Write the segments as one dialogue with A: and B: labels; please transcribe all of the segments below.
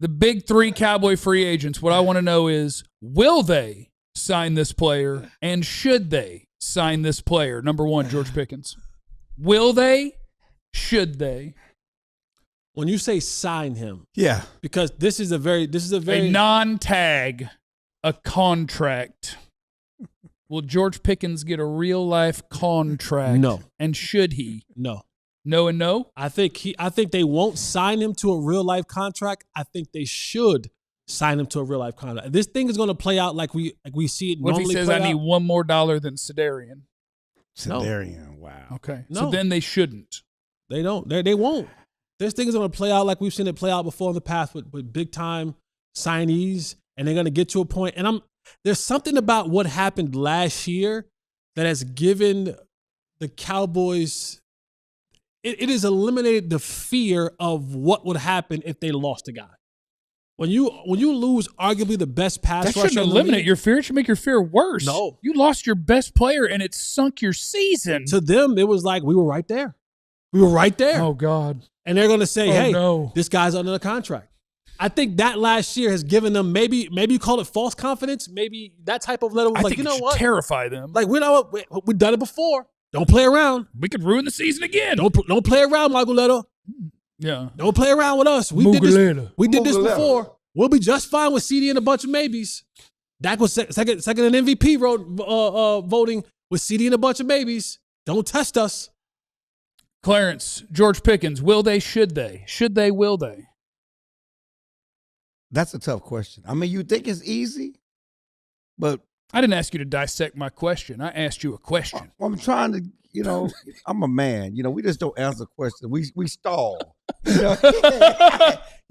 A: The big three Cowboy free agents, what I want to know is, will they sign this player, and should they sign this player? Number one, George Pickens. Will they? Should they?
B: When you say sign him,
C: yeah,
B: because this is a very
A: a non-tag, a contract. Will George Pickens get a real life contract?
B: No.
A: And should he?
B: No.
A: No and no?
B: I think they won't sign him to a real life contract. I think they should sign him to a real life contract. This thing is going to play out like we see it
A: what
B: normally.
A: What if he says I need $1 more than Sedarian?
C: Sedarian, wow.
A: Okay.
B: No.
A: So then they shouldn't.
B: They don't. They won't. This thing is going to play out like we've seen it play out before in the past with big time signees, and they're going to get to a point. And there's something about what happened last year that has given the Cowboys. It has eliminated the fear of what would happen if they lost a guy. When you lose arguably the best pass rusher,
A: that shouldn't eliminate your fear. It should make your fear worse.
B: No,
A: you lost your best player and it sunk your season.
B: To them, it was like we were right there. We were right there.
A: Oh God!
B: And they're going to say, this guy's under the contract. I think that last year has given them maybe you call it false confidence, maybe that type of level.
A: I think it should terrify them.
B: Like we know we've done it before. Don't play around.
A: We could ruin the season again.
B: Don't play around, Margoleta.
A: Yeah.
B: Don't play around with us. We did this before. We'll be just fine with CD and a bunch of maybes. Dak was second in MVP voting with CD and a bunch of maybes. Don't test us.
A: Clarence, George Pickens, will they, should they? Should they, will they?
C: That's a tough question. I mean, you think it's easy, but
A: I didn't ask you to dissect my question. I asked you a question.
C: I'm trying to, I'm a man. We just don't answer questions. We stall. You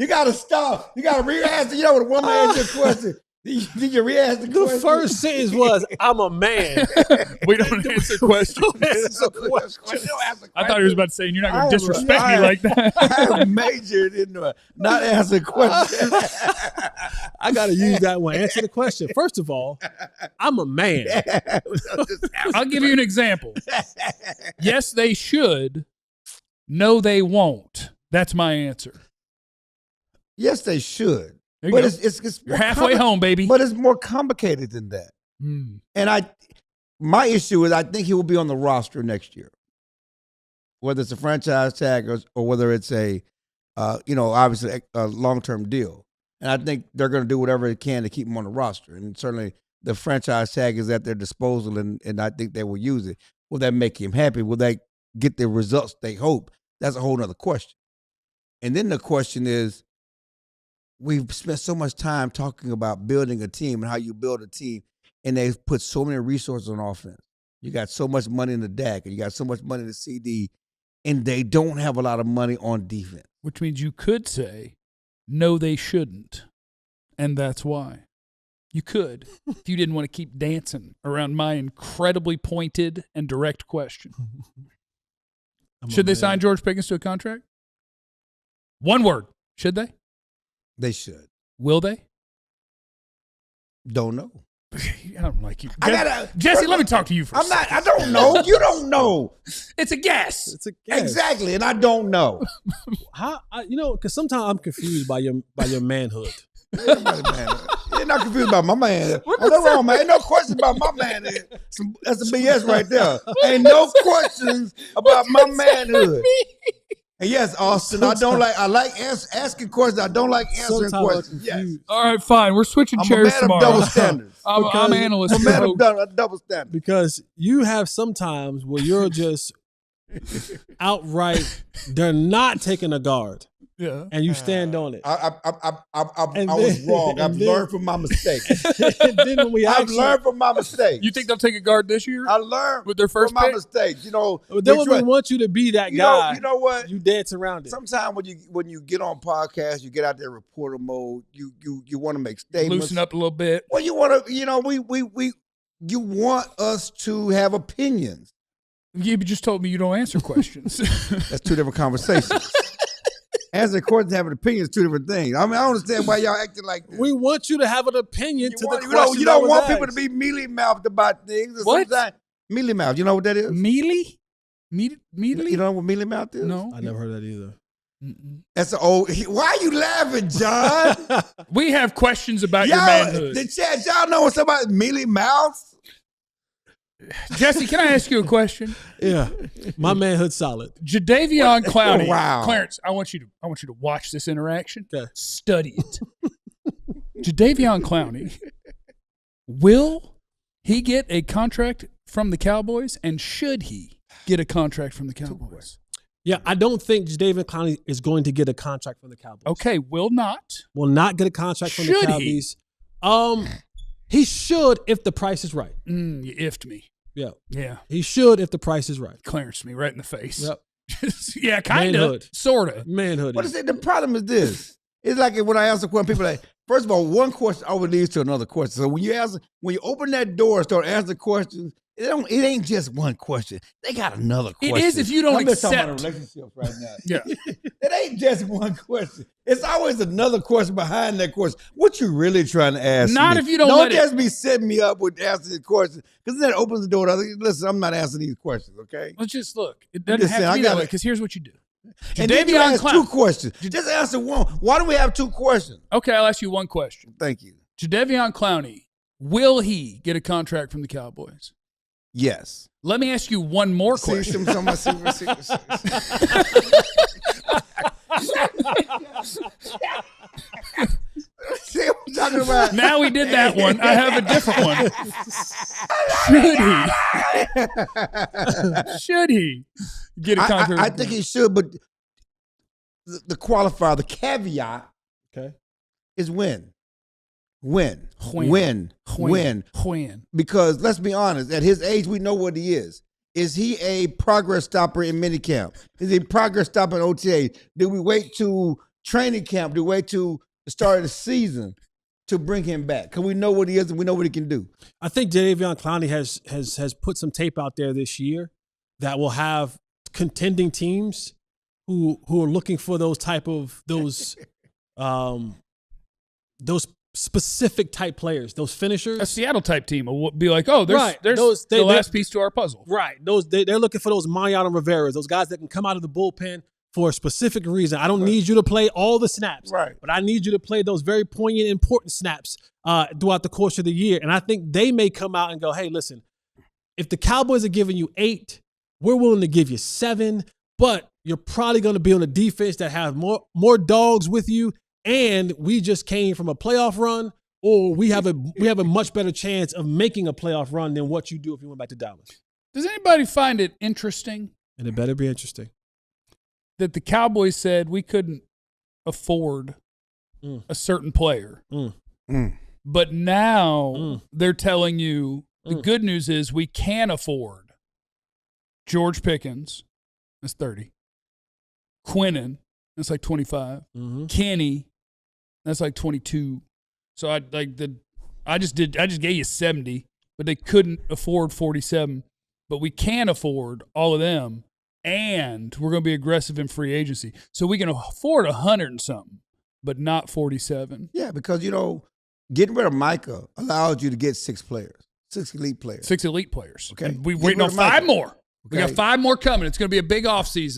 C: got to stall. You got to re-answer. When one man answers a question, did you re-ask the question?
B: The first sentence was, I'm a man.
A: We don't answer questions. I thought he was about to say, you're not going to disrespect me like that.
C: I have majored in not answering questions.
B: I got to use that one. Answer the question. First of all, I'm a man.
A: I'll give you an example. Yes, they should. No, they won't. That's my answer.
C: Yes, they should.
A: But
C: it's
A: you're halfway home, baby.
C: But it's more complicated than that. And my issue is I think he will be on the roster next year, whether it's a franchise tag or whether it's a, obviously a long-term deal. And I think they're going to do whatever they can to keep him on the roster. And certainly the franchise tag is at their disposal, and I think they will use it. Will that make him happy? Will they get the results they hope? That's a whole other question. And then the question is, we've spent so much time talking about building a team and how you build a team, and they've put so many resources on offense. You got so much money in the DAC, and you got so much money in the CD, and they don't have a lot of money on defense.
A: Which means you could say, no, they shouldn't, and that's why. You could, if you didn't want to keep dancing around my incredibly pointed and direct question. Should they sign George Pickens to a contract? One word. Should they?
C: They should.
A: Will they?
C: Don't know.
A: I don't like you. Jesse, let me talk to you for a second.
C: I don't know. You don't know.
A: It's a guess.
B: It's a guess.
C: Exactly, and I don't know.
B: How? Because sometimes I'm confused by your manhood.
C: You're not confused about my man. No wrong, man. Ain't no question about my man. That's a BS right there. Ain't no questions about my manhood. And yes, Austin, I like asking questions. I don't like answering questions. Yes.
A: All right, fine. We're switching chairs tomorrow.
C: I'm a man of double standards.
A: I'm analyst.
C: I'm a man of double standards.
B: Because you have some times where you're just outright, they're not taking a guard.
A: Yeah.
B: And you stand on it.
C: I was wrong. I've learned from my mistakes.
B: I've
C: learned from my mistakes.
A: You think they'll take a guard this year?
C: I learned
A: with their first
C: from my
A: pick?
C: mistakes.
B: They wouldn't want you to be that guy.
C: You know what?
B: You dance around it.
C: Sometimes when you get on podcasts, you get out there reporter mode. You want to make statements.
A: Loosen up a little bit.
C: Well, you want to. You want us to have opinions.
A: You just told me you don't answer questions.
C: That's two different conversations. Answering questions and having opinions, two different things. I mean, I don't understand why y'all acting like this.
B: We want you to have an opinion to the question.
C: You don't want people to be mealy-mouthed about things.
A: What?
C: Mealy-mouthed. You know what that is?
A: Mealy? Mealy?
C: You know what mealy-mouthed is?
A: No.
B: I never heard that either.
C: That's an old. Why are you laughing, John?
A: We have questions about your manhood.
C: The chat, y'all know what's about mealy mouths?
A: Jesse, can I ask you a question?
B: Yeah, my manhood's solid.
A: Jadeveon Clowney.
C: Wow.
A: Clarence, I want you to watch this interaction.
B: Okay.
A: Study it. Jadeveon Clowney, will he get a contract from the Cowboys, and should he get a contract from the Cowboys?
B: Yeah, I don't think Jadeveon Clowney is going to get a contract from the Cowboys.
A: Okay, will not
B: get a contract from the
A: Should
B: Cowboys. He should if the price is right.
A: You ifed me.
B: Yeah. He should if the price is right.
A: Clarence me right in the face.
B: Yep.
A: Yeah, kind of. Sort of.
B: Manhood.
C: What is it? The problem is this. It's like when I answer questions, people are like, first of all, one question always leads to another question. So when you open that door and start answering questions, it ain't just one question. They got another question.
A: It is if you don't
C: I'm just talking
A: accept.
C: about relationships right now.
A: Yeah.
C: It ain't just one question. It's always another question behind that question. What you really trying to ask
A: Not
C: me?
A: if you don't
C: Don't
A: let
C: just be setting me up with asking these questions, because then it opens the door to other. Listen, I'm not answering these questions, okay?
A: Let's just look. It doesn't
C: just
A: have
C: saying,
A: to be
C: I
A: that
C: gotta-
A: way, because here's what you do.
C: And then you
A: Jadeveon
C: ask
A: Clowney.
C: two questions. Just answer one. Why do we have two questions?
A: Okay, I'll ask you one question.
C: Thank you.
A: Jadeveon Clowney, will he get a contract from the Cowboys?
C: Yes.
A: Let me ask you one more question.
C: See what I'm talking about?
A: Now we did that one. I have a different one. Should he get a contract?
C: I think he should, but the qualifier, the caveat, is win. Win. Because let's be honest, at his age, we know what he is. Is he a progress stopper in minicamp? Is he a progress stopper in OTA? Do we wait to training camp? Do we wait to the start of the season to bring him back? Because we know what he is and we know what he can do.
B: I think Jadeveon Clowney has put some tape out there this year that will have contending teams who are looking for those specific type players, those finishers.
A: A Seattle type team will be like, oh, there's the last piece to our puzzle.
B: Right. They're looking for those Mariano Rivera's, those guys that can come out of the bullpen for a specific reason. I don't need you to play all the snaps, but I need you to play those very poignant, important snaps throughout the course of the year. And I think they may come out and go, hey, listen, if the Cowboys are giving you 8, we're willing to give you 7, but you're probably going to be on a defense that has more dogs with you. And we just came from a playoff run, or we have a much better chance of making a playoff run than what you do if you went back to Dallas.
A: Does anybody find it interesting?
B: And it better be interesting.
A: That the Cowboys said we couldn't afford a certain player. But now they're telling you the good news is we can afford George Pickens, that's 30. Quinnen, that's like 25. Kenny, that's like 22. So I just gave you 70, but they couldn't afford 47. But we can afford all of them, and we're going to be aggressive in free agency. So we can afford 100 and something, but not 47.
C: Yeah, because, getting rid of Micah allows you to get 6 players, 6 elite players.
A: 6 elite players.
C: Okay.
A: And we're waiting on 5 more. We got 5 more coming. It's going to be a big offseason.